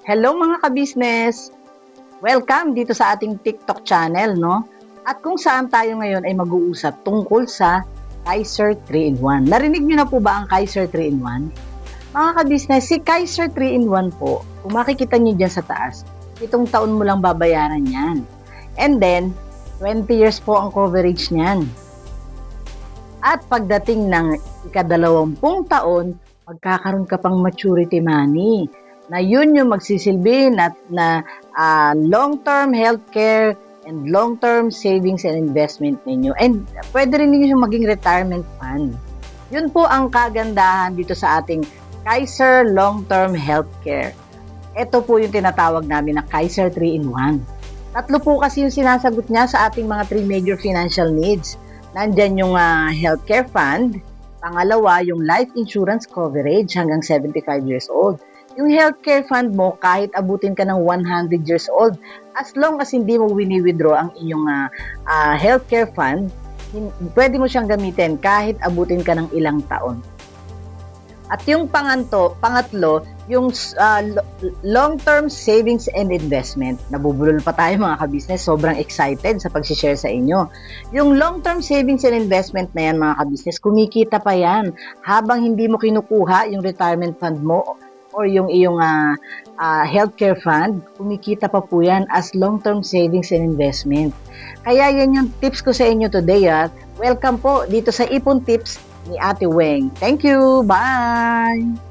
Hello mga ka-business! Welcome dito sa ating TikTok channel, no? At kung saan tayo ngayon ay mag-uusap tungkol sa Kaiser 3-in-1. Narinig niyo na po ba ang Kaiser 3-in-1? Mga ka-business, si Kaiser 3-in-1 po, kung makikita niyo dyan sa taas, 7 taon mo lang babayaran yan. And then, 20 years po ang coverage niyan. At pagdating ng ika-20 taon, magkakaroon ka pang maturity money na yun yung magsisilbi na long-term healthcare and long-term savings and investment ninyo. And pwede rin ninyo maging retirement fund. Yun po ang kagandahan dito sa ating Kaiser Long-Term Healthcare. Ito po yung tinatawag namin na Kaiser 3-in-1. Tatlo po kasi yung sinasagot niya sa ating mga 3 major financial needs. Nandyan yung healthcare fund. Pangalawa, yung life insurance coverage hanggang 75 years old. Yung healthcare fund mo, kahit abutin ka ng 100 years old, as long as hindi mo wini-withdraw ang iyong healthcare fund, pwede mo siyang gamitin kahit abutin ka ng ilang taon. At yung pangatlo, yung long-term savings and investment. Nabubulol pa tayo mga ka-business, sobrang excited sa pag-share sa inyo. Yung long-term savings and investment na yan mga ka-business, kumikita pa yan habang hindi mo kinukuha yung retirement fund mo or yung iyong healthcare fund, kumikita pa po yan as long-term savings and investment. Kaya yan yung tips ko sa inyo today. Welcome po dito sa Ipon Tips ni Ate Weng. Thank you! Bye!